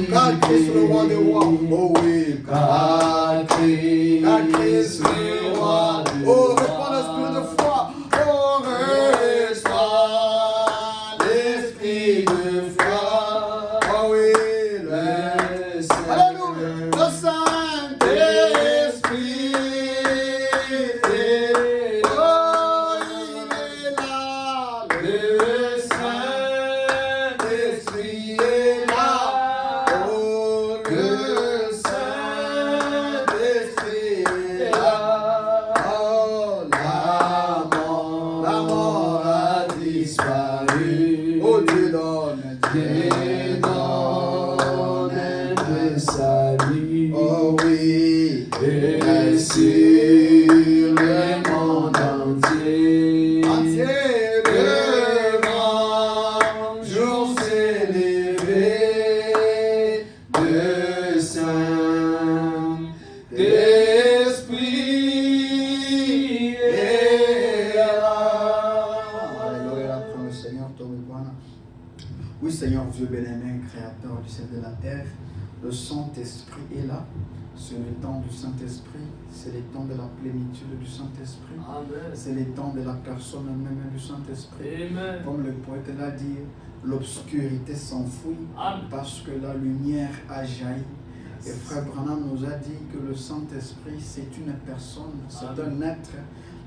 Car Christ le roi des rois. Oh oui. Car Christ le roi des rois. Oh, répands l'esprit de foi. Oh, répands l'esprit de foi. Oh oui. Alléluia. Le Saint-Esprit. Oh, il est là. Le Saint-Esprit est là. Oh, le Saint-Esprit est là. Oh, la mort a disparu. Oh, Dieu donne un salut. Oh oui, et sur le monde entier, le grand jour s'est levé, le Saint-Esprit est là. Alléluia, prends le Seigneur, ton Bwana. Oui, Seigneur Dieu bien-aimé, créateur du ciel et de la terre, le Saint-Esprit est là. C'est le temps du Saint-Esprit, c'est le temps de la plénitude du Saint-Esprit. C'est le temps de la personne même du Saint-Esprit. Comme le poète l'a dit, l'obscurité s'enfuit parce que la lumière a jailli. Et Frère Branham nous a dit que le Saint-Esprit, c'est une personne, c'est un être.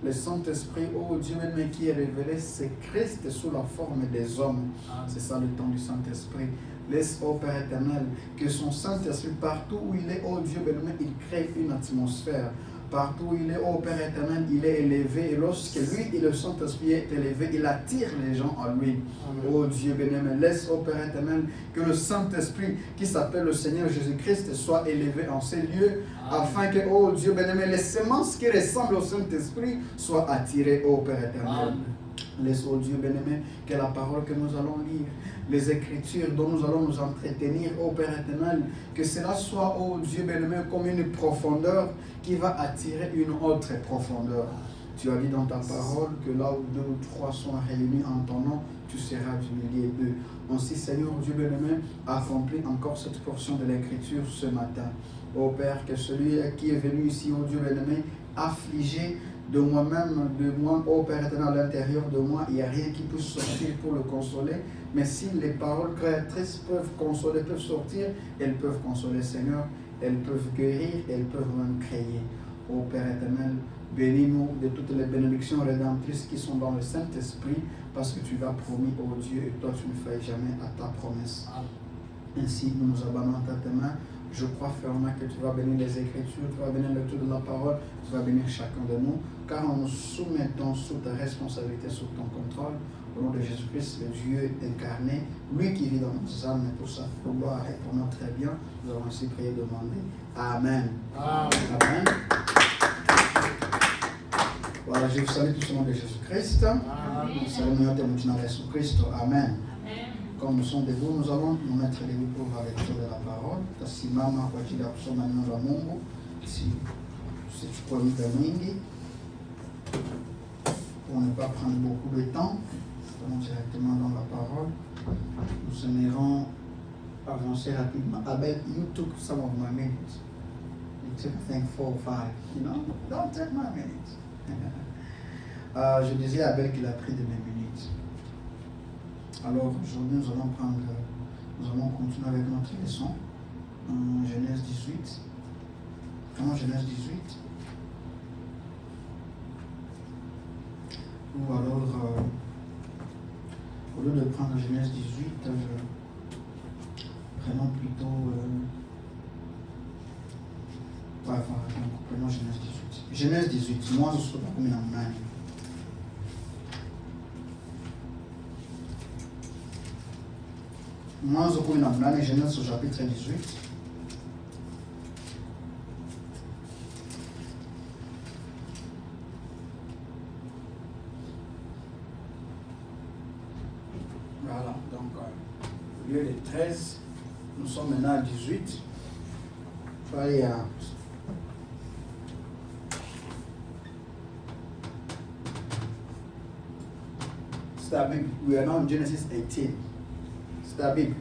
Le Saint-Esprit, oh Dieu même qui est révélé, c'est Christ sous la forme des hommes. C'est ça le temps du Saint-Esprit. Laisse, ô Père éternel, que son Saint-Esprit, partout où il est, ô Dieu béni, il crée une atmosphère. Partout où il est, ô Père éternel, il est élevé. Et lorsque lui et le Saint-Esprit est élevé, il attire les gens à lui. Ô Dieu béni, laisse, ô Père éternel, que le Saint-Esprit, qui s'appelle le Seigneur Jésus-Christ, soit élevé en ces lieux, afin que, ô Dieu béni, les semences qui ressemblent au Saint-Esprit soient attirées, ô Père éternel. Laisse, ô Dieu bien-aimé, que la parole que nous allons lire, les Écritures dont nous allons nous entretenir, ô Père éternel, que cela soit, ô Dieu bien-aimé, comme une profondeur qui va attirer une autre profondeur. Tu as dit dans ta parole que là où 2 ou 3 sont réunis en ton nom, tu seras du milieu d'eux. Ainsi, Seigneur Dieu bien-aimé, accomplis encore cette portion de l'Écriture ce matin. Ô Père, que celui qui est venu ici, ô Dieu bien-aimé, affligé de moi-même, de moi, ô Père éternel, à l'intérieur de moi, il n'y a rien qui puisse sortir pour le consoler. Mais si les paroles créatrices peuvent consoler, peuvent sortir, elles peuvent consoler, Seigneur. Elles peuvent guérir, elles peuvent même créer. Ô Père éternel, bénis-nous de toutes les bénédictions rédemptrices qui sont dans le Saint-Esprit, parce que tu l'as promis, ô Dieu, et toi tu ne fais jamais à ta promesse. Ainsi, nous nous abandonnons à ta main. Je crois fermement que tu vas bénir les Écritures, tu vas bénir le tout de la parole, tu vas bénir chacun de nous, car nous nous soumettons sous ta responsabilité, sous ton contrôle, au nom de Jésus-Christ, le Dieu incarné, lui qui vit dans nos âmes pour sa gloire et pour notre très bien. Nous avons ainsi prié et demandé. Amen. Amen. Voilà, je vous salue tous au nom de Jésus-Christ. Nous saluons notre Jésus-Christ. Amen. Comme nous sommes debout, nous allons nous mettre debout pour la lecture de la parole. Tasimama kwa ajili ya kusoma neno la Mungu. Sichukue muda mwingi pour ne pas prendre beaucoup de temps. Nous allons directement dans la parole. Nous aimerons avancer rapidement. Abel, you took some of my minutes. You took, I think, 4 or 5. You know, don't take my minutes. Je disais à Abel qu'il a pris de mes minutes. Alors aujourd'hui nous allons continuer avec notre leçon en Genèse 18. Comment Genèse 18? Ou alors, au lieu de prendre Genèse 18, prenons plutôt... prenons Genèse 18. Genèse 18, moi je suis pas combien en main. Mwanzo 18, Genèse au chapitre 18. Voilà, donc au lieu de 13, nous sommes maintenant à 18. Il faut aller à... C'est la Bible. We are now in Genesis 18. C'est la Bible.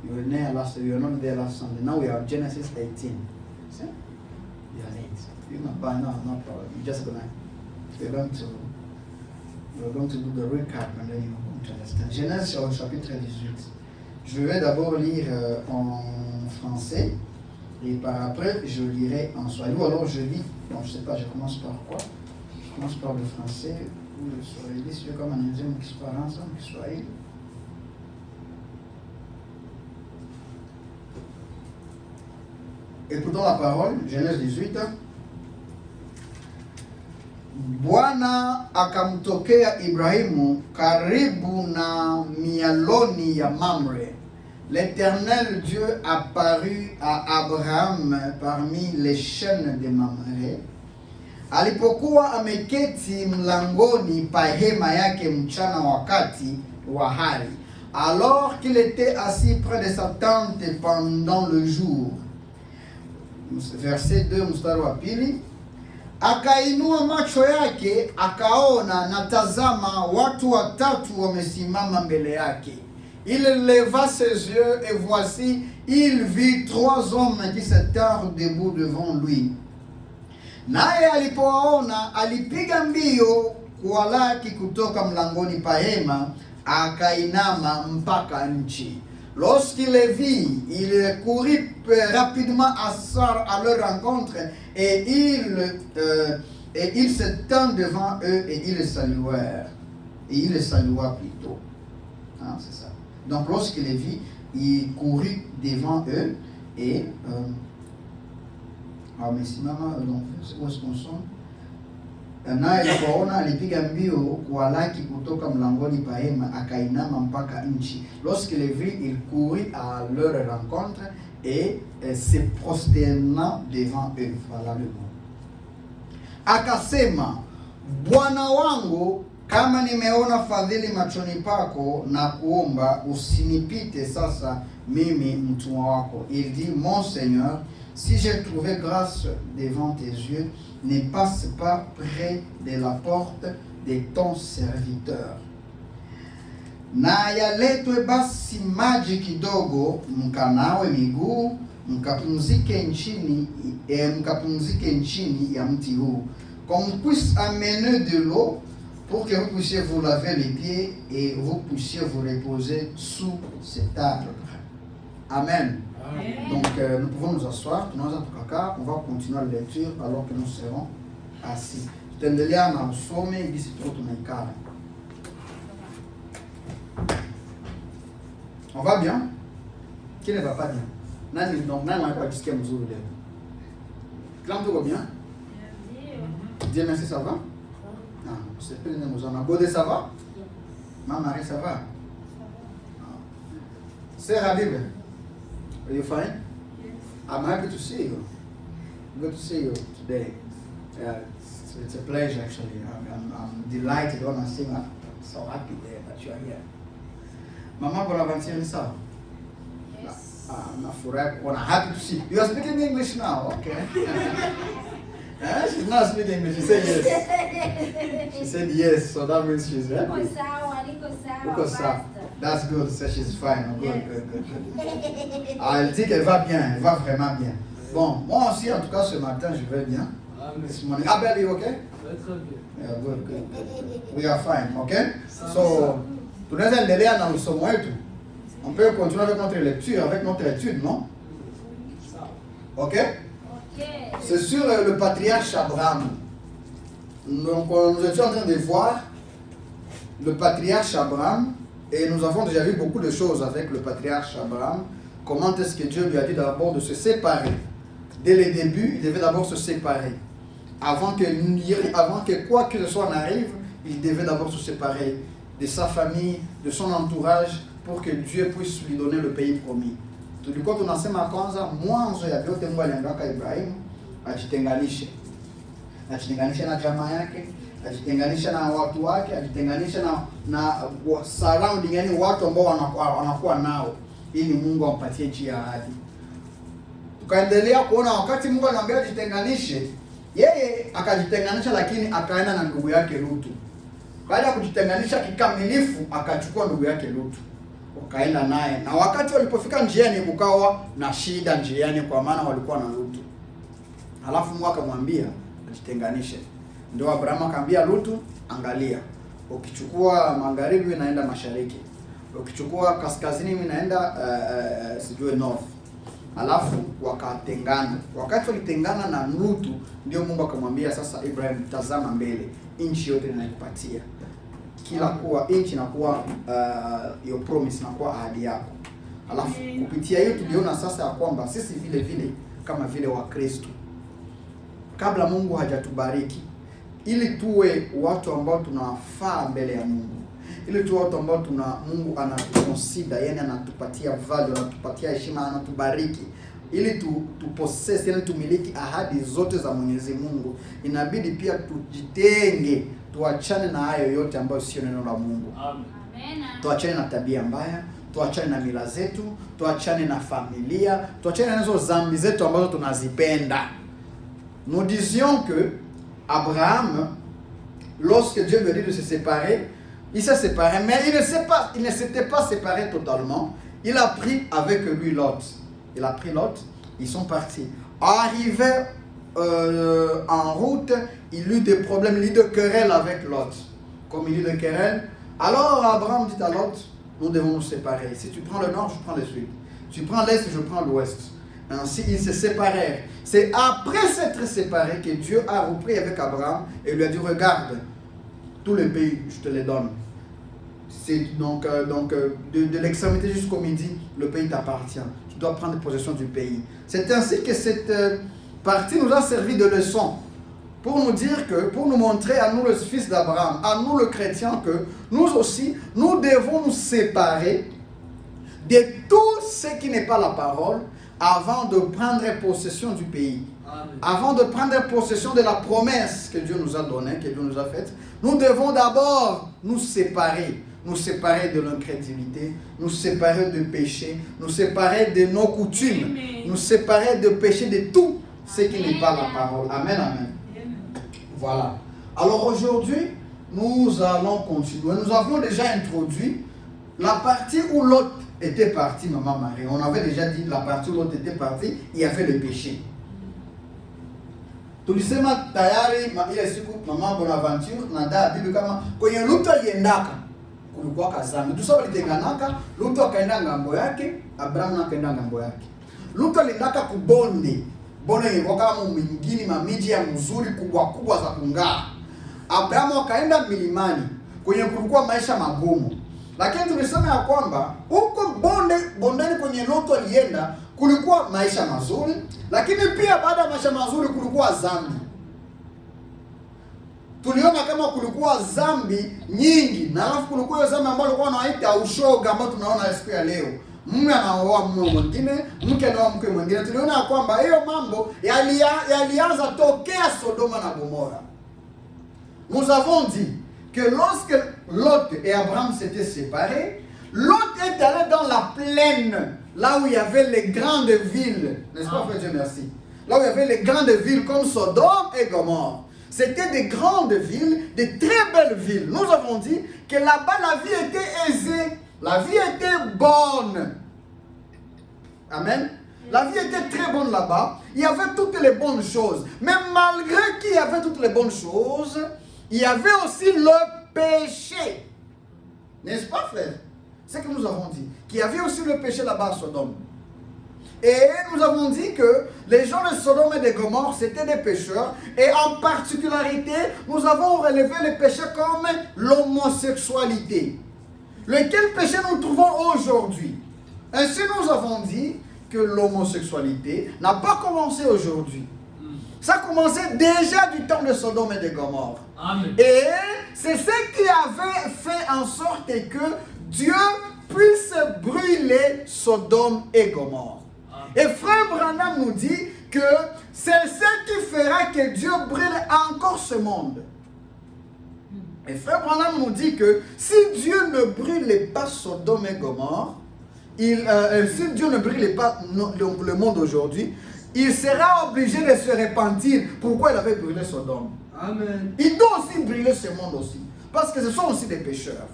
You were there last. You were not there last Sunday. Now we are Genesis 18. See? You are late. You're not bad. No problem. You're just gonna. We're going to do the recap and then you're going to understand. Genèse au chapitre 18. Je vais d'abord lire en français et par après je lirai en swahili. Ou alors je lis. Bon, je sais pas. Je commence par quoi? Je commence par le français ou le swahili. Si comme un indien qui se parle ensemble, le swahili. Écoutons la parole, Genèse 18. Bwana akamtokea Ibrahimu karibu na mialoni ya Mamre. L'Éternel Dieu apparut à Abraham parmi les chênes de Mamre. Alipokuwa ameketi mlangoni pa hema yake mchana wakati wa hari. Alors qu'il était assis près de sa tente pendant le jour. Verset 2 mstari wa pili. Akainua macho yake akaona na tazama watu watatu wamesimama mbele yake. Il leva ses yeux et voici il vit 3 hommes qui s'étaient debout devant lui. Naye alipowaona alipiga mbio kuwalaki kutoka mlangoni pa hema akainama mpaka nchi. Lorsqu'il les vit, il courut rapidement à leur rencontre et il se tint devant eux et ils le saluèrent. Et il les salua plutôt. Ah, c'est ça. Donc lorsqu'il les vit, il courut devant eux et mais si maman, donc où est-ce qu'on sont? Naye alipoona alipiga mbio kuwalaki kutoka mlangoni pa hema akainama mpaka nchi. Lorsqu'il les vit, il courut à leur rencontre et se prosternant devant eux. Voilà le mot. Akasema, Bwana wangu, kama nimeona fadhili machoni pako na kuomba usinipite sasa mimi mtumwa wako. Il dit, mon Seigneur, si j'ai trouvé grâce devant tes yeux, ne passe pas près de la porte de ton serviteur. Na yaletwe basi maji kidogo, mkanawe miguu, mkapumzike nchini ya mti huu. Qu'on puisse amener de l'eau pour que vous puissiez vous laver les pieds et vous puissiez vous reposer sous cet arbre. Amen. Donc nous pouvons nous asseoir, on va continuer la lecture alors que nous serons assis. Tutaendelea na usome gisi tuko tunaikala. On va bien? Qui ne va pas bien? Nani anakuwa jisikia mzuri leo? Kila mtu uko bien? Dieu merci, ça va? Ah, c'est plus de nous en a. Godé, ça va? Maman Marie, ça va? C'est Habib. Are you fine? Yes. I'm happy to see you. Good to see you today. It's a pleasure actually. I'm delighted when I see you. I'm so happy there that you are here. Mama Bonaventure is up. Yes. I'm happy to see you. You are speaking English now, okay? She's not speaking English. She said yes. She said yes, so that means she's happy. That's good, so she's fine. Good. Elle dit qu'elle va bien, elle va vraiment bien. Bon, moi aussi, en tout cas, ce matin, je vais bien. This morning. Abel, you okay? Très bien. Yeah, good. We are fine, okay? So, tunaweza endelea na msomo wetu. On peut continuer avec notre lecture, avec notre étude, non? Ok? C'est sur le patriarche Abraham. Donc, nous étions en train de voir le patriarche Abraham. Et nous avons déjà vu beaucoup de choses avec le patriarche Abraham. Comment est-ce que Dieu lui a dit d'abord de se séparer. Dès le début, il devait d'abord se séparer. Avant que quoi que ce soit n'arrive, il devait d'abord se séparer de sa famille, de son entourage, pour que Dieu puisse lui donner le pays promis. Tulikuwa tunasema kwanza mwanzo ya vyote Mungu aliambiaka Ibrahimu ajitenganishe. Ajitenganishe na jamaa yake, ajitenganishe na watu wake, ajitenganishe na surrounding, yani watu ambao wanakuwa nao, ili Mungu ampatie nchi ya ahadi. Tukaendelea kuona wakati Mungu anamwambia ajitenganishe, yeye akajitenganisha, lakini akaenda na ndugu yake Lutu. Baada ya kujitenganisha kikamilifu, akachukua ndugu yake Lutu. wakaenda naye, na wakati walipofika njiani kukawa na shida njiani, kwa maana walikuwa na Lutu. Halafu Mungu akamwambia ajitenganishe. Ndio Abrahamu akamwambia Lutu, angalia, ukichukua magharibi inaenda mashariki, ukichukua kaskazini inaenda sijui north. Halafu wakatengana. Wakati walitengana na Lutu, ndio Mungu akamwambia sasa, Ibrahim, tazama mbele, nchi yote ninakupatia. Kila kuwa nchi inakuwa your promise, inakuwa ahadi yako. Halafu kupitia hiyo tuliona sasa ya kwamba sisi vile vile kama vile wa Kristo, kabla Mungu hajatubariki, ili tuwe watu ambao tunafaa mbele ya Mungu, ili tuwe watu ambao Mungu anatuconsider, yani anatupatia value, anatupatia heshima, anatubariki, ili tupossess, yani tumiliki ahadi zote za Mwenyezi Mungu, inabidi pia tujitenge, tuachane na hayo yote ambayo sio neno la Mungu. Amen. Tuachane na tabia mbaya, tuachane na mila zetu, tuachane na familia, tuachane na hizo dhambi zetu ambazo tunazipenda. Nous disions que Abraham, lorsque Dieu lui dit de se séparer, il s'est séparé, mais il ne s'était pas séparé totalement. Il a pris avec lui Lot. Il a pris Lot, ils sont partis. Arrivé en route, il eut des problèmes, il eut des querelles avec Lot. Comme il eut des querelles, alors Abraham dit à Lot, nous devons nous séparer. Si tu prends le nord, je prends le sud. Tu prends l'est, je prends l'ouest. Ainsi, ils se séparèrent. C'est après s'être séparés que Dieu a repris avec Abraham et lui a dit, regarde, tous les pays, je te les donne. C'est donc de l'extrémité jusqu'au midi, le pays t'appartient. Tu dois prendre possession du pays. C'est ainsi que cette partie nous a servi de leçon pour nous dire que, pour nous montrer à nous le fils d'Abraham, à nous le chrétien, que nous aussi, nous devons nous séparer de tout ce qui n'est pas la parole avant de prendre possession du pays. Amen. Avant de prendre possession de la promesse que Dieu nous a donnée, que Dieu nous a faite, nous devons d'abord nous séparer de l'incrédulité, nous séparer de péché, nous séparer de nos coutumes, amen, nous séparer de péché, de tout ce qui n'est pas la parole. Amen, amen. Voilà. Alors aujourd'hui, nous allons continuer. Nous avions déjà introduit la partie où l'autre était parti, maman Marie. On avait déjà dit la partie où l'autre était parti, il y avait le péché. Tulisema tayari ile siku mama Bonaventure na dada bibi kama kwenye Lutu aliendaka kulikuwa kazami. Tusaba litenganaka, Lutu akaenda ngambo yake, Abraham akaenda ngambo yake. Lutu aliendaka kubonde. Bonde ilikuwa kama mwingine mamiji ya mzuri kubwa kubwa za kungaa. Abraham akaenda milimani kwenye kulikuwa maisha magumu. Lakini tulisema ya kwamba huko bondeni kwenye Lutu alienda kulikuwa maisha mazuri, lakini pia baada ya maisha mazuri kulikuwa dhambi. Tuliona kama kulikuwa dhambi nyingi, na alafu kulikuwa hiyo dhambi ambayo walikuwa wanaita ushoga, ambayo tunaona siku ya leo. Mume anaoa mume mwingine, mke anaoa mke mwingine. Tuliona kwamba hiyo mambo yalianza tokea Sodoma na Gomora. Nous avons dit que lorsque Lot et Abraham s'étaient séparés, Lot est allé dans la plaine, là où il y avait les grandes villes, n'est-ce pas, frère Dieu merci? Là où il y avait les grandes villes comme Sodome et Gomorrhe. C'était des grandes villes, des très belles villes. Nous avons dit que là-bas la vie était aisée, la vie était bonne. Amen. La vie était très bonne là-bas. Il y avait toutes les bonnes choses. Mais malgré qu'il y avait toutes les bonnes choses, il y avait aussi le péché. N'est-ce pas, frère? C'est ce que nous avons dit. Qu'il y avait aussi le péché là-bas à Sodome. Et nous avons dit que les gens de Sodome et de Gomorrhe, c'était des pécheurs. Et en particularité, nous avons relevé les péchés comme l'homosexualité. Lequel péché nous trouvons aujourd'hui? Ainsi, nous avons dit que l'homosexualité n'a pas commencé aujourd'hui. Ça a commencé déjà du temps de Sodome et de Gomorrhe. Amen. Et c'est ce qui avait fait en sorte que Dieu puisse brûler Sodome et Gomorrhe. Amen. Et frère Branham nous dit que c'est ce qui fera que Dieu brûle encore ce monde. Et frère Branham nous dit que si Dieu ne brûlait pas Sodome et Gomorre, si Dieu ne brûlait pas le monde aujourd'hui, il sera obligé de se repentir. Pourquoi il avait brûlé Sodome? Amen. Il doit aussi brûler ce monde aussi. Parce que ce sont aussi des pécheurs.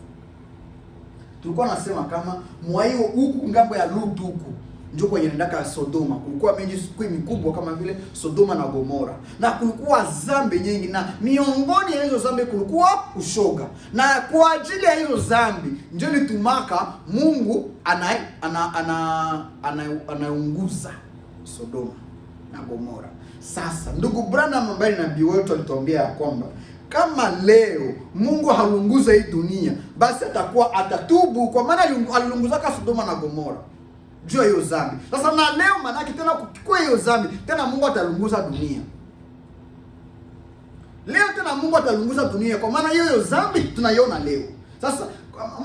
tulikuwa nasema kama mwaiyo huku ngambo ya Lutu huku ndio kwenye ndaka Sodoma, kulikuwa miji mikubwa kama vile Sodoma na Gomora, na kulikuwa zambi nyingi, na miongoni ya hizo zambi kulikuwa ushoga, na kwa ajili ya hizo zambi ndio litumaka Mungu anaunguza Sodoma na Gomora. Sasa ndugu Branham ambaye nabii wetu alituambia ya kwamba kama leo Mungu halunguza hii dunia, basi atakuwa atatubu, kwa maana alilunguzaka Sodoma na Gomora juu ya hiyo zambi. Sasa na leo manake tena kukikua hiyo zambi, tena Mungu atalunguza dunia. Leo tena Mungu atalunguza dunia, kwa maana hiyo zambi tunaiona leo. Sasa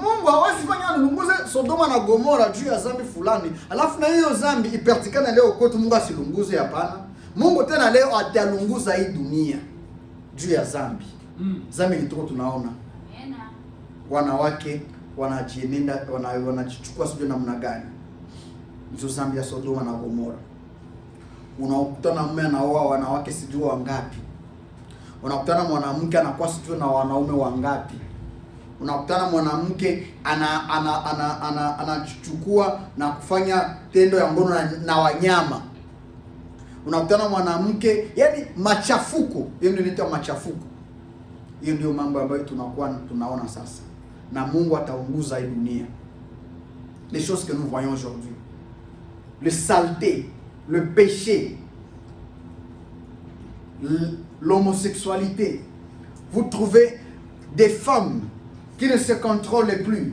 Mungu hawezi fanya alunguze Sodoma na Gomora juu ya zambi fulani, alafu na hiyo zambi ipatikane leo kwetu Mungu asilunguze. Hapana. Mungu tena leo atalunguza hii dunia juu ya zambi. Zambi nitoko tunaona. Wanawake wanajienenda, wanajichukua sijui namna gani. Hizo zambi ya Sodoma na Gomora. Unakutana mume anaoa wanawake sijui wangapi. Unakutana mwanamke anakuwa sijui na wanaume wangapi. Unakutana mwanamke anachukua na kufanya tendo ya ngono na wanyama. Unakutana mwanamke, yani machafuko. Hiyo ndio inaitwa machafuko. Hiyo ndio mambo ambayo tunaona sasa. Na Mungu ataunguza hii dunia. Les choses que nous voyons aujourd'hui. Le saleté, le péché, l'homosexualité. Vous trouvez des femmes qui ne se contrôlent plus,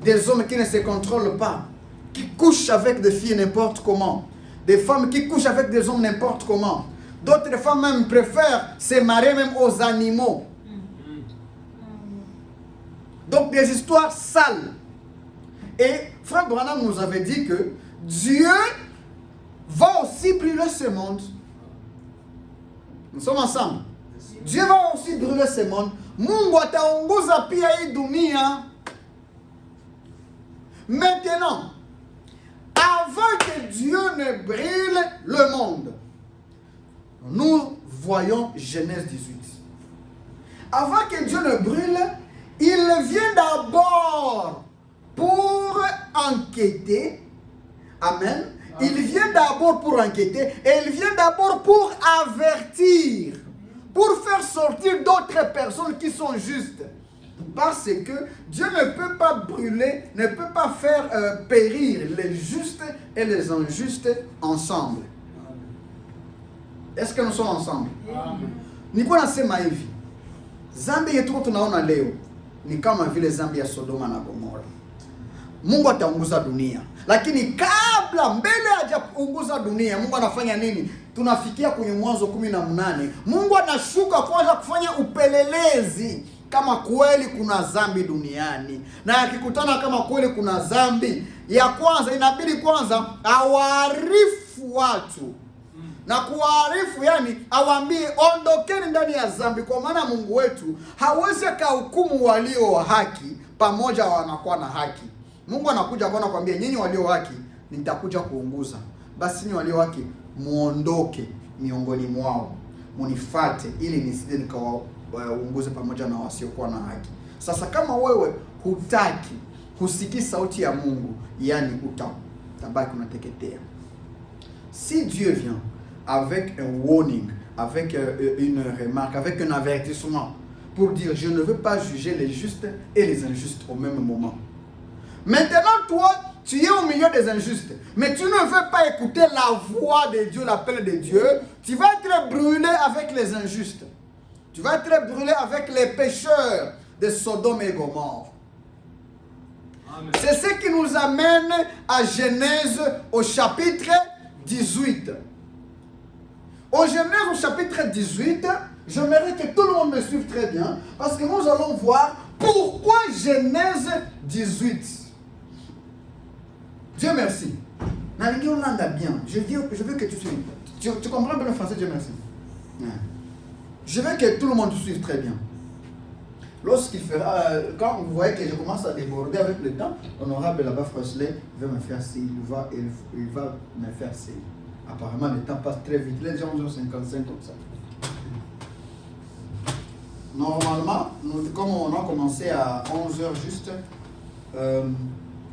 des hommes qui ne se contrôlent pas, qui couchent avec des filles n'importe comment, des femmes qui couchent avec des hommes n'importe comment. D'autres femmes même préfèrent se marier même aux animaux. Donc des histoires sales. Et Frère Branham nous avait dit que Dieu va aussi brûler ce monde. Nous sommes ensemble. Dieu va aussi brûler ce monde. Mungu ataunguza pia hii dunia. Maintenant, avant que Dieu ne brûle le monde, nous voyons Genèse 18. Avant que Dieu ne brûle, il vient d'abord pour enquêter. Amen. Il vient d'abord pour enquêter et il vient d'abord pour avertir, pour faire sortir d'autres personnes qui sont justes. Parce que Dieu ne peut pas brûler, ne peut pas faire périr les justes et les injustes ensemble. Est-ce que nous sommes ensemble? Niko nasema hivi, zambi yetu tunaona leo ni kama vile zambi ya Sodoma na Gomora. Mungu ataunguza dunia, lakini kabla mbele hajaunguza dunia, Mungu anafanya nini? Tunafikia kwenye Mwanzo 18. Mungu anashuka kwanza kufanya upelelezi kama kweli kuna zambi duniani, na akikutana kama kweli kuna zambi, ya kwanza inabidi kwanza awaarifu watu. Na kuwaarifu yani awaambie ondokeni ndani ya zambi, kwa maana Mungu wetu hawezi kuhukumu walio wa haki pamoja wanakuwa na haki. Mungu anakuja kwa kuambia nyinyi walio haki nitakuja kuunguza. Basi nyinyi walio haki muondoke miongoni mwao, munifate ili nisije nikawaunguze pamoja na wasiokuwa na haki. Sasa kama wewe hutaki husikii sauti ya Mungu, yani utabaki unateketea. Si Dieu vient avec un warning, avec une remarque, avec un avertissement pour dire je ne veux pas juger les justes et les injustes au même moment. Maintenant toi, tu es au milieu des injustes, mais tu ne veux pas écouter la voix de Dieu, l'appel de Dieu, tu vas être brûlé avec les injustes. Tu vas être brûlé avec les pécheurs de Sodome et Gomorrhe. C'est ce qui nous amène à Genèse au chapitre 18. Au Genèse au chapitre 18, j'aimerais que tout le monde me suive très bien, parce que nous allons voir pourquoi Genèse 18. Dieu merci. Bien. Je veux que tu suives. Tu comprends bien le français, Dieu merci. Je veux que tout le monde suive très bien. Lorsqu'il fera, quand vous voyez que je commence à déborder avec le temps, l'honorable là-bas Froslet va me faire signe, il va me faire signe. Apparemment le temps passe très vite, les gens ont 55 comme ça. Normalement, comme on a commencé à 11h juste,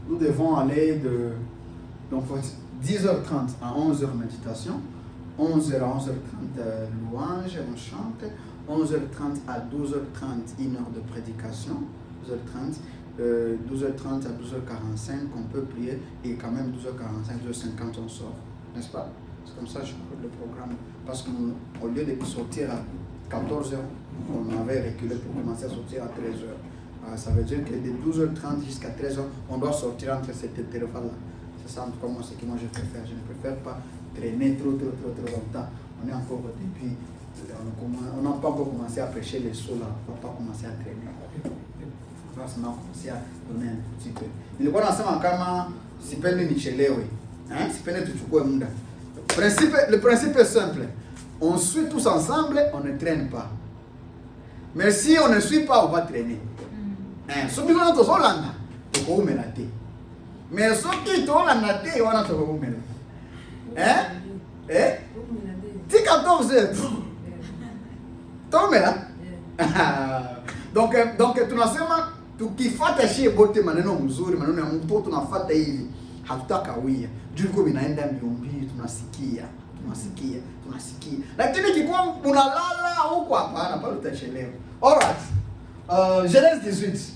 nous devons aller de donc 10h30 à 11h méditation, 11h à 11h30 louange, on chante, 11h30 à 12h30 1 heure de prédication, 12h30, 12h30 à 12h45 on peut prier et quand même 12h45, 12h50 on sort, n'est-ce pas? C'est comme ça que je crois le programme, parce qu'au lieu de sortir à 14h, on avait reculé pour commencer à sortir à 13h. Ça veut dire que de 12h30 jusqu'à 13h, on doit sortir entre cet intervalle-là. C'est ça en tout cas moi, ce que moi je préfère. Je ne préfère pas traîner trop longtemps. On est encore au début, on n'a pas encore commencé à prêcher les sauts là, on ne va pas commencer à traîner. On va seulement commencer à donner un petit peu. Il faut nasema kama sipendi nichelewe. Sipendi tuchukue muda. Le principe est simple. On suit tous ensemble, on ne traîne pas. Mais si on ne suit pas, on va traîner. Ce qui est notre Hollande, c'est qu'on met la tête. Mais ce qui est Hollande, c'est qu'on a trouvé où mettre. C'est 14 heures. Tu là. Donc tunasema tukifuata shie bote maneno mzuri, maneno ya Mungu tunafuata hivi. Hatutakawia. Juu kwa vinaenda mbio tunasikia. Lakini kikuwa unalala huko hapana, pale utachelewa. Alright. Genèse 18.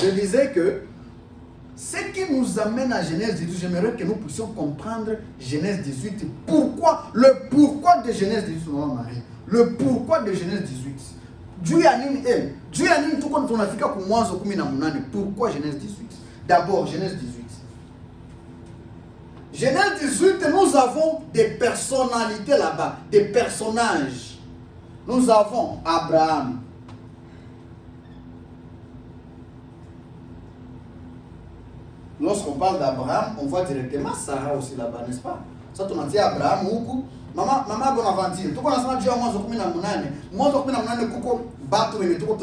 Je disais que ce qui nous amène à Genèse 18, j'aimerais que nous puissions comprendre Genèse 18. Le pourquoi de Genèse 18, Marie. Le pourquoi de Genèse 18. Juu ya nini tuko tunafika kwa Mwanzo 18. Pourquoi Genèse 18? D'abord Genèse 18. Genèse 18, nous avons des personnalités là-bas, des personnages. Nous avons Abraham. Lorsqu'on parle d'Abraham, on voit directement Sarah aussi là-bas, n'est-ce pas? Ça, on a dit Abraham, Maman Bonaventure, tout le monde a dit Mwanzo 18. Mwanzo 18 kuko batu wenye tuko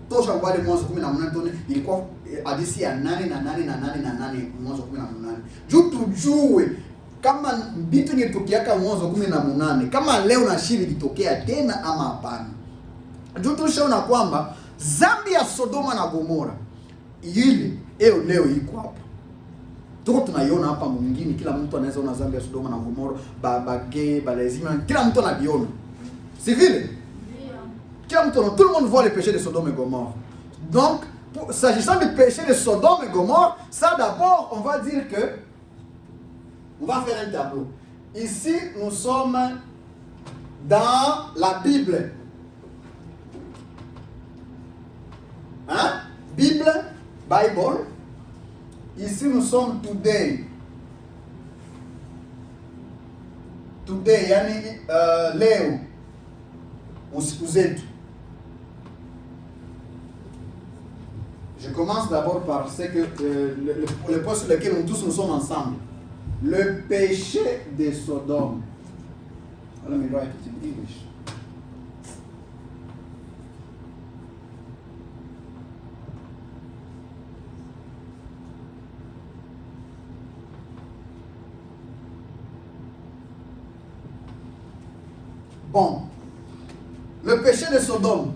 tosha wale Mwanzo 18 ilikuwa hadithi ya 8 Mwanzo 18. Juu tujue kama vitu nitokeaka Mwanzo 18 kama leo na shiri litokea tena ama hapana. Juu tushaona kwamba dhambi ya Sodoma na Gomora ile leo iko hapa. Tuko tunaiona hapa mwingine, kila mtu anaweza ona dhambi ya Sodoma na Gomora, babage, balezima, kila mtu anabiona. Si vile? Tout le monde voit les péchés de Sodome et Gomorrhe. Donc, s'agissant du péché de Sodome et Gomorrhe, ça d'abord, on va dire que, on va faire un tableau. Ici, nous sommes dans la Bible. Bible. Ici, nous sommes today. Yani, leo. Usiku zetu. Je commence d'abord par ce que le point sur lequel nous tous nous sommes ensemble. Le péché de Sodome. Let me write it in English. Bon. Le péché de Sodome.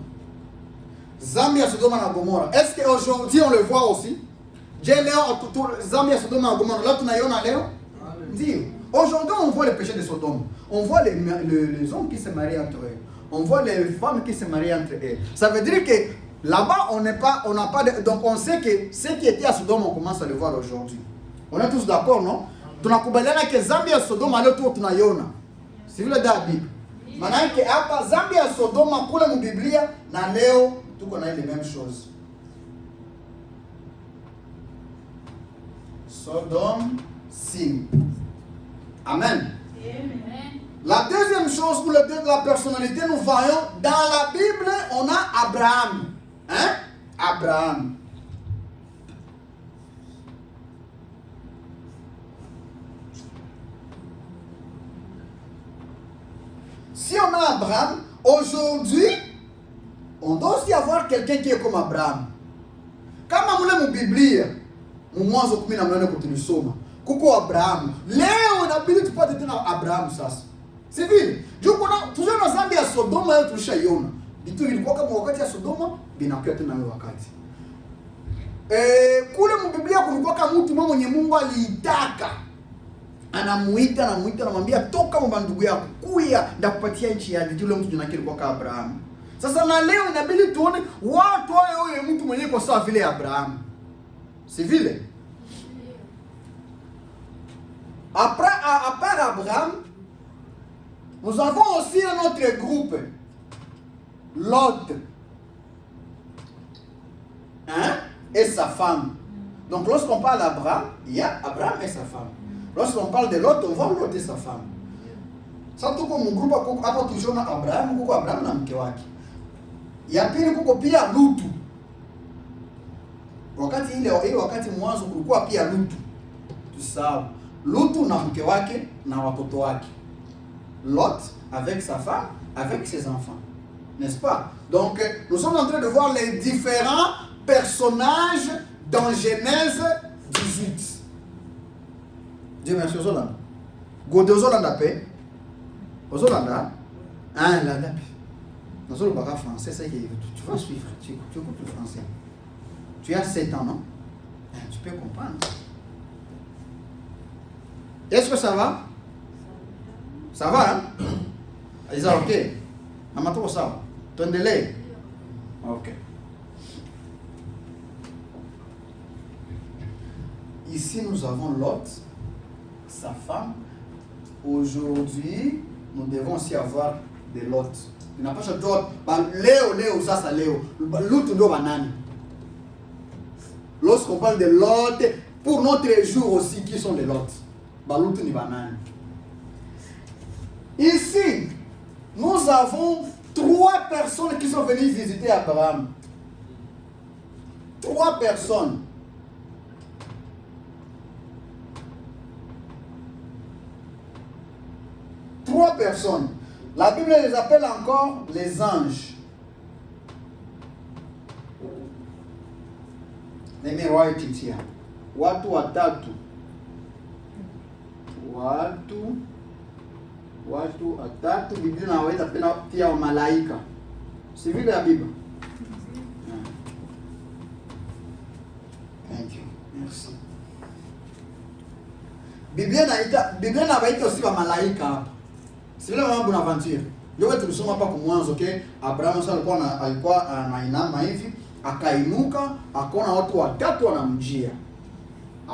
Zambia, Sodome et Gomorrhe. Est-ce qu'aujourd'hui on le voit aussi? Zambia, Sodome et Gomorrhe. Là, tu n'as rien à l'air? Aujourd'hui, on voit le péché de Sodome. On voit les hommes qui se marient entre eux. On voit les femmes qui se marient entre eux. Ça veut dire que là-bas, on n'a pas de... Donc, on sait que ce qui était à Sodome, on commence à le voir aujourd'hui. On est tous d'accord, non? Tunakubaliana que Zambia, Sodome, alors tout tunaiona. C'est vrai dans la Bible. Manake hapa Zambia Sodoma kule mu Biblia na leo tuko na ile même chose. Sodome, sin. Amen. Amen. La deuxième chose pour la personnalité, nous voyons dans la Bible, on a Abraham. Abraham. Si on a Abraham, aujourd'hui, on doit aussi avoir quelqu'un qui est comme Abraham. Kama mule mu Biblia, mu Mwanzo 18 kutulisoma, kuko Abraham. Leo inabidi tupate tena Abraham sasa. Si vile? Juu kuna tunaona dhambi ya Sodoma leo tulishaiona. Vitu vilikuwa kama wakati ya Sodoma, vinakuwa tena wakati. kule mbiblia kulikuwa kama mtu mwenye Mungu aliitaka. Anamuita anamwambia toka mwa ndugu yako, kuya ndakupatia nchi ya yule mtu jina lake kwa Abraham. Sasa na leo inabidi tuone watu wao mtu mwenye kwa sawa vile Abraham. Si vile? Après Abraham, nous avons aussi un autre groupe, Lot, hein, et sa femme. Donc lorsqu'on parle d'Abraham, il y a Abraham et sa femme. Lorsqu'on parle de Lot, on voit Lot et sa femme. Ça tout comme mon groupe hapa toujours na Abraham, kuko Abraham na mke wake. Ya pili kuko pia Lutu. Wakati mwanzo kulikuwa pia Lutu. Tusahau. Lutu na mke wake na watoto wake. Lot avec sa femme, avec ses enfants. N'est-ce pas? Donc, nous sommes en train de voir les différents personnages dans Genèse 18. Dieu merci aux Hollandais. Godé aux Hollandais paix. Aux Hollandais. Ah, là, là. Dans le bagarre français, c'est que tu vas suivre. Tu écoutes le français. Tu as 7 ans, non? Tu peux comprendre. Est-ce que ça va? Ça va, hein? Ils ont ok. Amato ça. Ton délai. Ok. Ici, nous avons Lot, sa femme. Aujourd'hui, nous devons aussi avoir des Lot. Il n'a pas changé d'autres. Léo, ça, Léo. L'autre, nous, banane. Lorsqu'on parle de Lot, pour notre jour aussi, qui sont les Lot? L'autre, ni banane. Ici, nous avons 3 personnes qui sont venues visiter Abraham. 3 personnes. La Bible les appelle encore les anges. Nimewaititia watu watatu. Watu watatu. Biblia inaweza pia wa malaika. Si vile ya Biblia. Thank you. Merci. Biblia inawaita aussi wa malaika hapa. Si vile mambo na Bonaventure. Ndio tulisoma hapa kwa mwanzo Abraham sasa alikuwa anainama hivi, akainuka, akaona watu watatu wanamjia.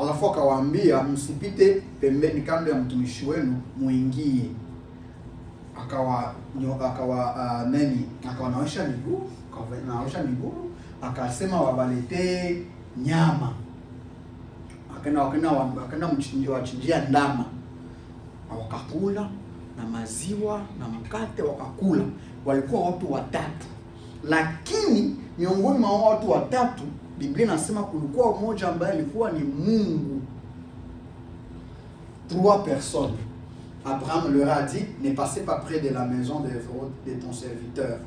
Alafu akawaambia msipite pembeni kando ya mtumishi wenu, muingie. Akawanaosha miguu, akasema wabaletee nyama. Akaenda wachinjia ndama. Wakakula na maziwa na mkate wakakula. Walikuwa watu watatu. Lakini miongoni mwa watu watatu, Biblia inasema kulikuwa mmoja ambaye alikuwa ni Mungu. 3 personnes. Abraham leur a dit, ne passez pas près de la maison de ton serviteur.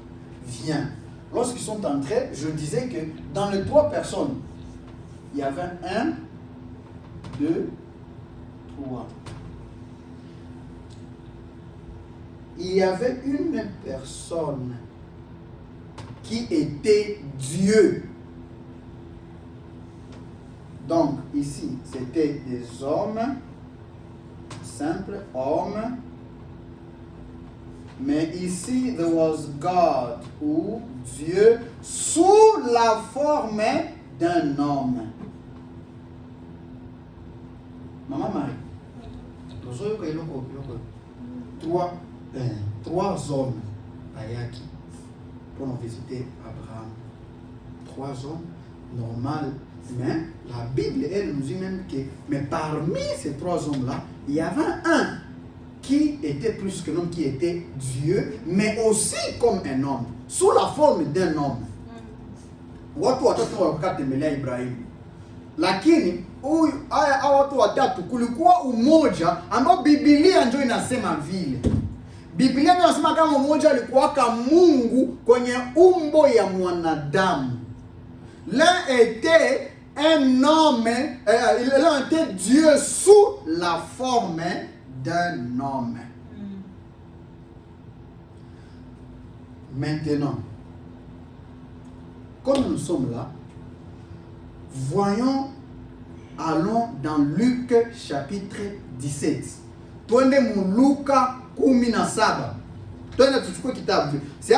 Viens. Lorsqu'ils sont entrés, je disais que dans les 3 personnes, il y avait 1, 2, 3. Il y avait une personne qui était Dieu. Donc, ici, c'était des hommes, simples hommes. Mais ici, there was God, ou Dieu, sous la forme d'un homme. Maman Marie, 3 hommes Bayaki pour nous visiter Abraham. 3 hommes normaux. Mais la Bible, elle nous dit même que, mais parmi ces 3 hommes-là, il y avait un qui était plus qu'un homme, qui était Dieu, mais aussi comme un homme, sous la forme d'un homme. Watu watatu wakatembelea Ibrahim. Lakini watu watatu kulikuwa umoja ambao Biblia ndio inasema vile. Biblia ndio inasema kama mmoja alikuwa kama Mungu kwenye umbo ya mwanadamu. L'un était un homme, l'un était Dieu sous la forme d'un homme. Maintenant, comme nous sommes là, Voyons, allons dans Luc chapitre 17. Twende mu Luka 17. Twende tuchukue kitabu. C'est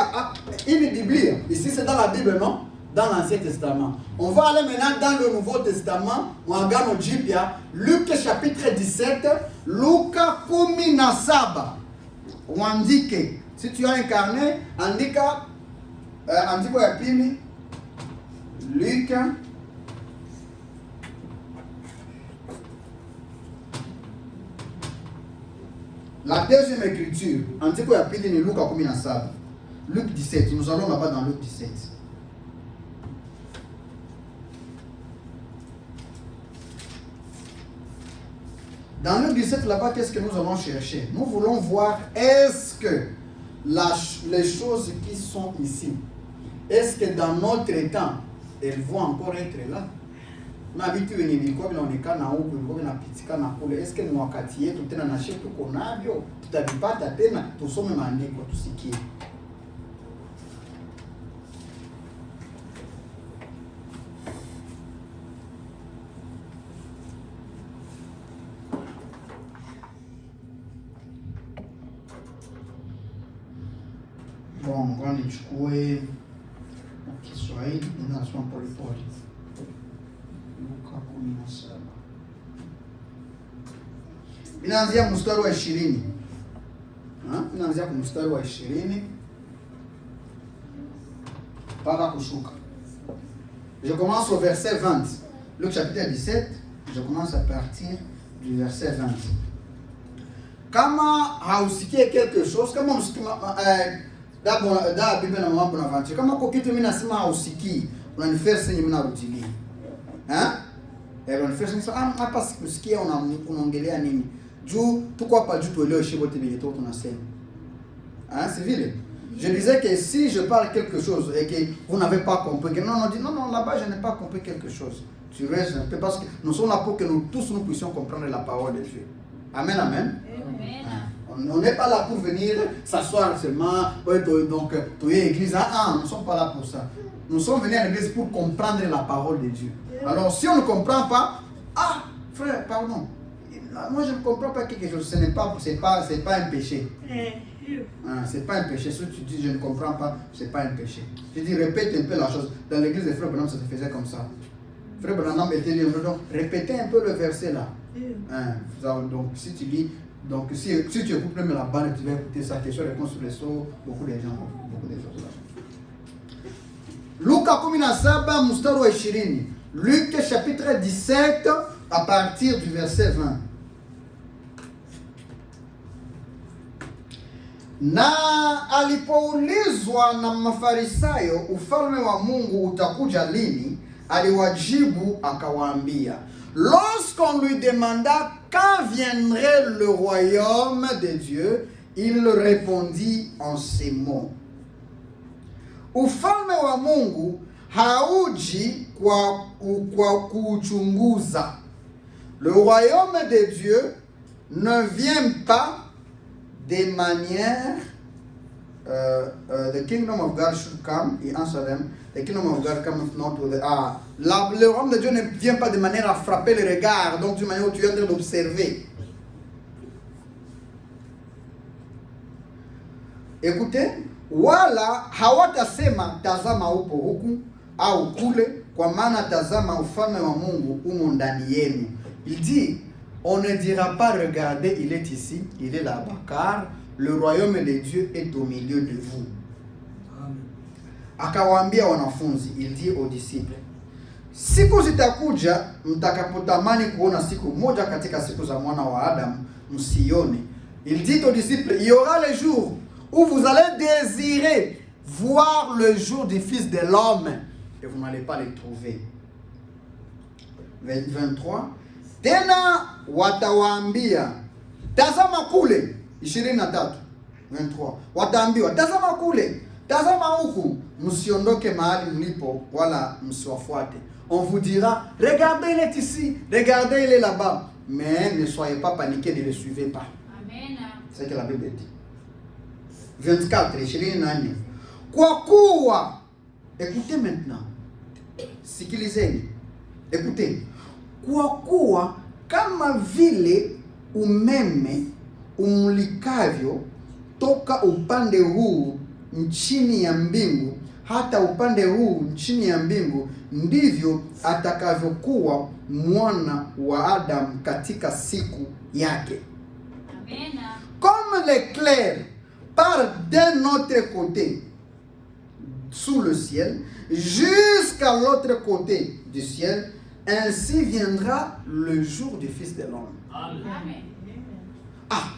une Biblia. Ici c'est dans la Bible, non? Dans l'Ancien Testament. On va aller maintenant dans le Nouveau Testament, mu Agano Jipya, Luc chapitre 17, Luka 17. Uandike. Si tu as un carnet, andika andiko ya pili Luc la deuxième écriture, andiko ya pili ni Luka 17. Luc 17, nous allons là-bas dans Luc 17. Dans Luc 17, là-bas, qu'est-ce que nous allons chercher? Nous voulons voir, est-ce que les choses qui sont ici, est-ce que dans notre temps, elles vont encore être là? Est-ce que nous wakati yetu tena na shetu konavyo tutavipata tena? Tusome maandiko tusikie. Bon, ngoja nichukue Kiswahili ninasoma polepole. Luka 17. Inaanzia mstari wa 20. Inaanzia kwa mstari wa 20 mpaka kushuka. Je commence au verset 20. Luc chapitre 17, je commence à partir du verset 20. Kama hausikie quelque chose, kama usikie da Biblia na mambo na vanti. Kama kwa kitu mimi nasema hausikii, unanifanya mimi narudilia. Unanifanya sasa hapa sikusikia unaongelea nini? Juu tuko hapa juu tuelewe shibo tibili tu tunasema. C'est vrai. Je disais que si je parle quelque chose et que vous n'avez pas compris, que non, là-bas je n'ai pas compris quelque chose. Tu restes un peu parce que nous sommes là pour que nous tous nous puissions comprendre la parole de Dieu. Amen, amen. On n'est pas là pour venir s'asseoir seulement, donc, tu es église. Nous ne sommes pas là pour ça. Nous sommes venus à l'église pour comprendre la parole de Dieu. Alors, si on ne comprend pas, frère, pardon, moi je ne comprends pas quelque chose, c'est pas un péché. C'est pas un péché. Si tu dis je ne comprends pas, c'est pas un péché. Je dis répète un peu la chose. Dans l'église de Frère Branham, ça se faisait comme ça. Frère Branham était dit, donc répétez un peu le verset là. Donc si tu lis, donc si tu écoutes même la bande, tu vas écouter sa question-réponse sur les sauts, beaucoup de gens là. Luka 17 mstari wa 20. Luc chapitre 17 à partir du verset 20. Na alipoulizwa na Mafarisayo ufalme wa Mungu utakuja lini, aliwajibu akawaambia, lorsqu'on lui demanda quand viendrait le royaume de Dieu, il répondit en ces mots. Ufalme wa Mungu hauji kwa kuchunguza. Le royaume de Dieu ne vient pas de manière the kingdom of God should come. He answered them, the kingdom of God cometh not with the le royaume de Dieu ne vient pas de manière à frapper le regard, donc d'une manière où tu es en train d'observer. Écoutez, wala hawatasema tazama upo huku au kule, kwa maana tazama ufalme wa Mungu umo ndani yenu. Il dit, on ne dira pas regardez, il est ici, il est là-bas, car le royaume de Dieu est au milieu de vous. Akawaambia wanafunzi, il dit aux disciples, siku zitakuja mtakapotamani kuona siku moja katika siku za mwana wa Adamu, msione. Il dit aux disciples, il y aura les jours où vous allez désirer voir le jour du Fils de l'homme et vous n'allez pas les trouver. 23. Tena watawaambia, tazama kule. 23. Wataambiwa, tazama kule, tazama huku, msiondoke mahali mlipo wala msiwafuate. On vous dira, regardez, il est ici, regardez, il est là-bas. Mais ne soyez pas paniqués, ne le suivez pas. Amen. C'est ce que la Bible dit. 24, 24. Kwa kuwa, écoutez maintenant, sikilizeni. Écoutez, kwa kuwa kama vile umeme umulikavyo toka upande huu nchini ya mbingu hata upande huu nchini ya mbingu, ndivyo atakavyokuwa mwana wa Adamu katika siku yake. Amen. Comme l'éclair part d'un autre côté sous le ciel jusqu'à l'autre côté du ciel, ainsi viendra le jour du Fils de l'homme. Amen. Ah,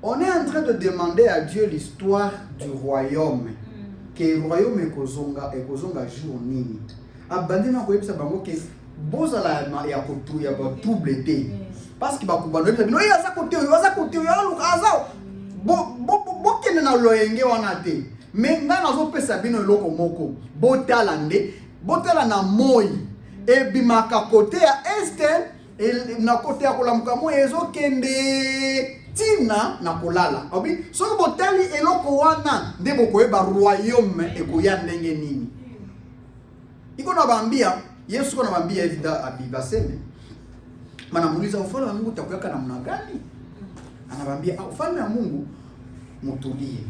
on est en train de demander à Dieu l'histoire du royaume. Que le royaume est kozonga jour nini. Abandi na koyebisa bango ke bozala ya kotu ya ba trouble te. Parce que bakubanda bisa bino yaza kote yo aza bo kene na loyenge wana te. Mais nga nazo pesa bino loko moko. Botala na moi. Ebimaka kote ya este na kote ya kolamuka moi ezokende tina na kolala. Obi so botali eloko wana nde bokoyeba royaume ekoya ndenge nini. Iko na bambia Yesu ko na bambia evida abibaseme. Manamuuliza ufalme wa Mungu utakuyaka namna gani? Anabambia ufalme wa Mungu mutulie.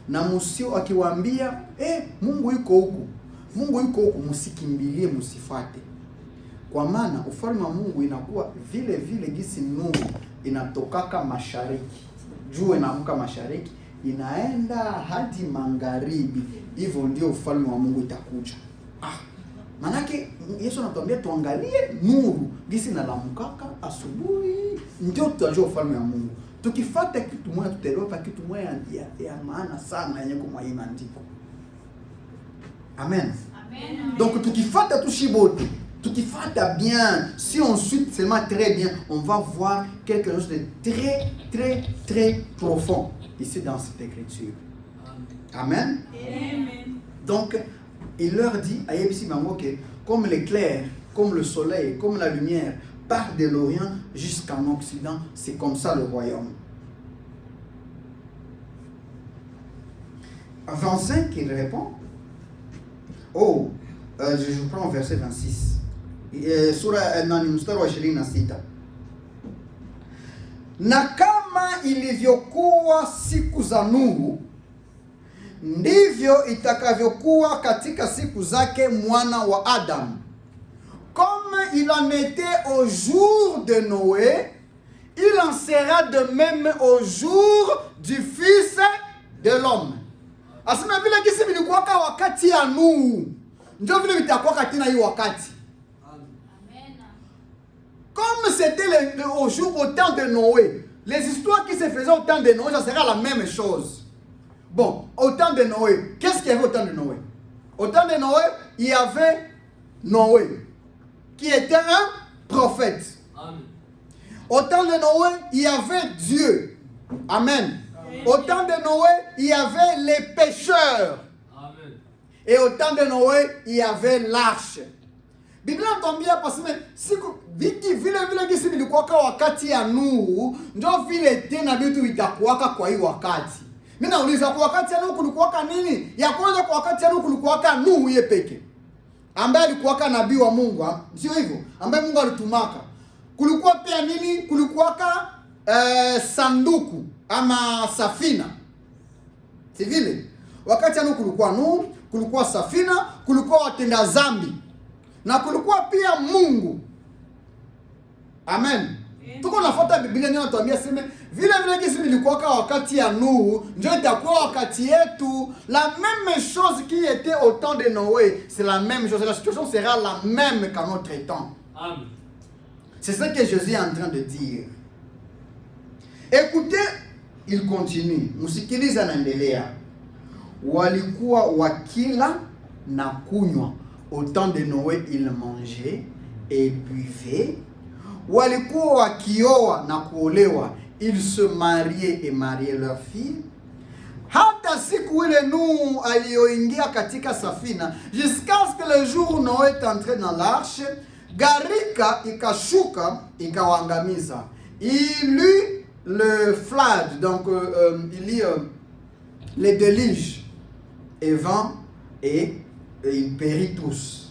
Na musio akiwaambia Mungu yuko huku. Mungu yuko huku, musikimbilie, musifate. Kwa maana ufalme wa Mungu inakuwa vile vile gisi nuru inatokaka mashariki. Jua inaamka mashariki, inaenda hadi magharibi. Hivyo ndio ufalme wa Mungu itakuja. Manake Yesu anatuambia tuangalie nuru gisi inalamkaka asubuhi, ndio tutajua ufalme wa Mungu. Tukifuata kitu moja tutaelewa kitu moja ya maana sana yenye kwa maandiko. Amen. Amen. Donc tukifuata tushibote, tukifuata bien, si on suit seulement très bien, on va voir quelque chose de très très très profond ici dans cette écriture. Amen. Amen. Donc il leur dit ayebisi bango que comme l'éclair, comme le soleil, comme la lumière part de l'Orient jusqu'en Occident, c'est comme ça le royaume. 25, il répond. Je prends verset 26. Sura nani mstari wa 26. Na kama ilivyokuwa siku za Nuhu, ndivyo itakavyokuwa katika siku zake mwana wa Adamu. Comme il en était au jour de Noé, il en sera de même au jour du Fils de l'homme. Asema vile kisi vilikuwa wakati ya Nuhu, ndio vile vitakuwa katika hii wakati. Amen. Comme c'était au temps de Noé, les histoires qui se faisaient au temps de Noé, ça sera la même chose. Bon, au temps de Noé, qu'est-ce qu'il y avait au temps de Noé? Au temps de Noé, il y avait Noé, qui était un prophète. Amen. Au temps de Noé, il y avait Dieu. Amen. Au temps de Noé, il y avait les pécheurs. Amen. Et au temps de Noé, il y avait l'arche. Biblia inatuambia paseme siku viki vile gisi vilikuwaka wakati ya Nuhu, ndio vile tena vitu vitakuwaka kwa hii wakati. Mimi nauliza kwa wakati ya Nuhu kulikuwaka nini? Ya kwanza kwa wakati ya Nuhu kulikuwaka Nuhu yeye peke, ambaye alikuwaka nabii wa Mungu, sio hivyo? Ambaye Mungu alitumaka. Kulikuwa pia nini? Kulikuwaka sanduku ama safina. Si vile? Wakati ya Nuhu kulikuwa Nuhu, kulikuwa safina, kulikuwa watenda dhambi. Na kulikuwa pia Mungu. Amen. Tuko nafuata Biblia ndio natuambia sema vile gisi vilikuwa wakati ya Nuhu, ndio itakuwa wakati yetu. La même chose qui était au temps de Noé, c'est la même chose. La situation sera la même qu'à notre temps. Amen. C'est ce que Jésus est en train de dire. Écoutez, il continue. Musikiliza anaendelea. Walikuwa wakila na kunywa. Au temps de Noé, ils mangeaient et buvaient. Walikuwa wakioa na kuolewa, ils se mariaient et mariaient leurs filles. Hata siku ile Nuhu alioingia katika safina, jusqu'à ce que le jour où Noé est entré dans l'arche, gharika ikashuka ikawaangamiza. Il eut le flood, donc il y a les déluges et vent et ils périrent tous.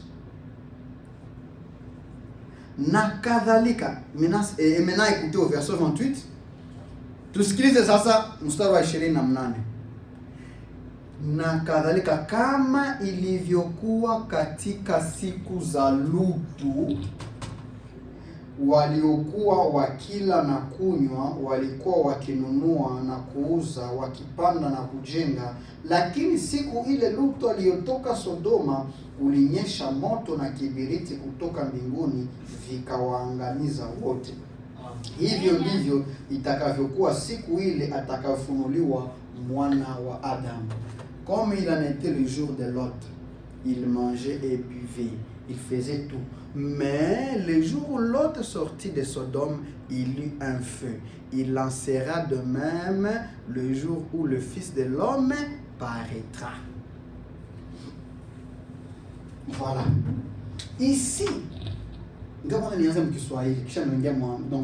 na kadhalika. Maintenant écoutez au verset 28. Tusikilize sasa mstari wa 28. Na kadhalika kama ilivyokuwa katika siku za Lutu, waliokuwa wakila na kunywa, walikuwa wakinunua na kuuza, wakipanda na kujenga. Lakini siku ile Lutu aliyotoka Sodoma, ulinyesha moto na kibiriti kutoka mbinguni, vikawaangamiza wote. Hivyo ndivyo itakavyokuwa siku ile atakayofunuliwa mwana wa Adamu. Comme il en était le jour de Lot, il mangeait et buvait, il faisait tout. Mais le jour où Lot sortit de Sodome, il eut un feu. Il en sera de même le jour où le Fils de l'homme paraîtra. Voilà. Ici, donc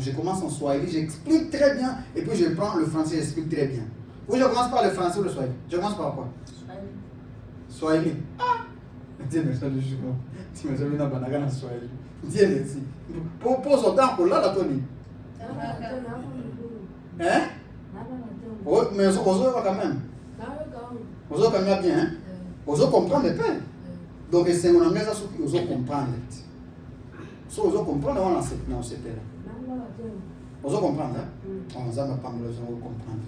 je commence en Swahili, j'explique très bien, et puis je prends le français, j'explique très bien. Ou je commence par le français ou le Swahili? Je commence par quoi? Swahili. Ah! Dieu merci le jour. Tu m'as jamais dit que tu Swahili. Dieu merci. Pour son temps, pour là, Tony. Hein? Oh, mais on va quand même. On va quand même bien. On va comprendre le pain. Donc, c'est un anglais qui va comprendre. Si on va comprendre, on va accepter. On va comprendre. On va comprendre.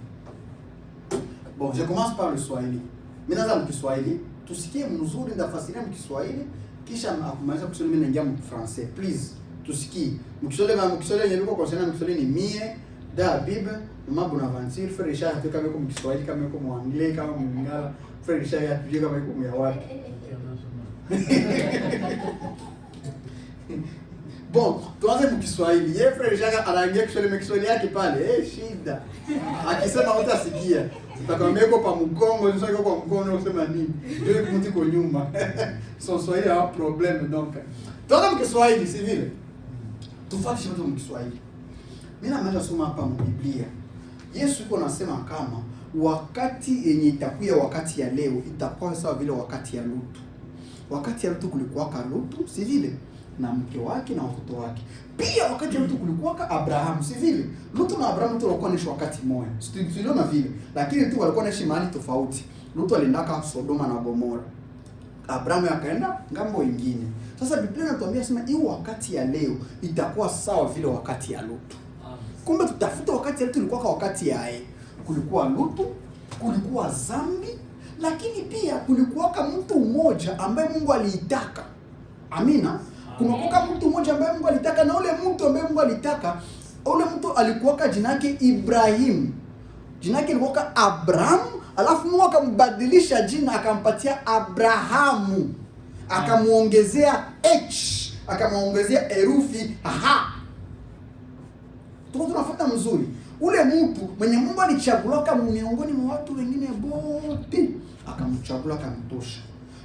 Bon, je commence par le Swahili. Maintenant, le Swahili, tout ce qui est mzuri ndafasiria mkiswahili kisha akumaliza kusema mimi naingia mfrancais. Please, tusikie. Mkiswahili yenyewe concernant mkiswahili ni mie, da Bible, Mama Bonaventure, frère Richard kama yuko mkiswahili kama yuko muanglais kama mwingala, frère Richard yatuje kama yuko myawapi. Bon, tuanze mkiswahili. Yeye frère Richard anaingia Kiswahili yake pale. Shida. Akisema utasikia. Utakwambia yuko pa mgongo, sio yuko kwa mkono unasema nini? Ndio kumti kwa nyuma. Son Swahili a problème donc. Tuanze mkiswahili si vile. Tufuatishe mtu mkiswahili. Mimi naanza soma hapa Biblia. Yesu yuko anasema kama wakati yenye itakuwa wakati ya leo itakuwa sawa vile wakati ya Lutu. Wakati ya Lutu kulikuwa Lutu si vile na mke wake na watoto wake. Pia wakati ya Lutu kulikuwa Abraham si vile. Lutu na Abraham tu walikuwa wanaishi wakati mmoja. Sio na vile. Lakini tu walikuwa wanaishi mahali tofauti. Lutu alienda Sodoma na Gomora. Abraham akaenda ngambo nyingine. Sasa Biblia inatuambia sema hii wakati ya leo itakuwa sawa vile wakati ya Lutu. Kumbe tutafuta wakati ya Lutu ilikuwa wakati ya kulikuwa Lutu, kulikuwa zambi, lakini pia kulikuwa mtu mmoja ambaye Mungu aliitaka. Amina. Kulikuwa mtu mmoja ambaye Mungu alitaka, na ule mtu ambaye Mungu alitaka, ule mtu alikuwa jina lake Ibrahim. Jina lake lilikuwa Abraham, alafu Mungu akambadilisha jina akampatia Abrahamu. Akamuongezea H, akamuongezea herufi ha. Tunafuata mzuri. Ule mtu mwenye Mungu alichagua miongoni mwa watu wengine wote, akamchagua akamtosha.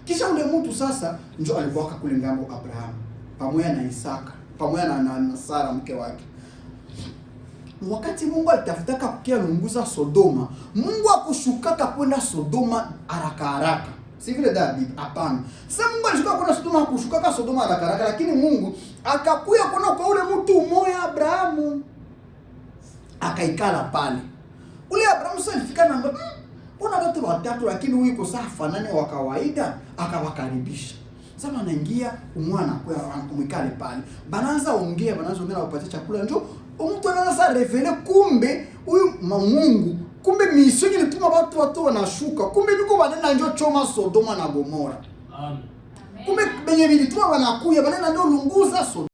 Kisha ule mtu sasa ndio alikuwa kule ngambo Abraham, pamoja na Isaka, pamoja na Sara mke wake. Wakati Mungu alitafutaka kukialunguza Sodoma, Mungu akushukaka kwenda Sodoma haraka. Si vile David, hapana. Sasa Mungu alishuka kwenda Sodoma, akushukaka Sodoma haraka, lakini Mungu akakuya kwa ule mtu mmoja Abrahamu. Akaikala pale. Ule Abrahamu sasa alifika na mbona watu watatu lakini huyu yuko safa nani wa kawaida, akawakaribisha. Sasa anaingia umwana kwa kumikale pale. Banaanza ongea wapatie chakula ndio mtu anaanza revele kumbe huyu Mungu kumbe mission ilituma watu wanashuka. Kumbe niko banana ndio choma Sodoma na Gomora. Amen. Kumbe benye vilituma wanakuya banana ndio lunguza Sodoma.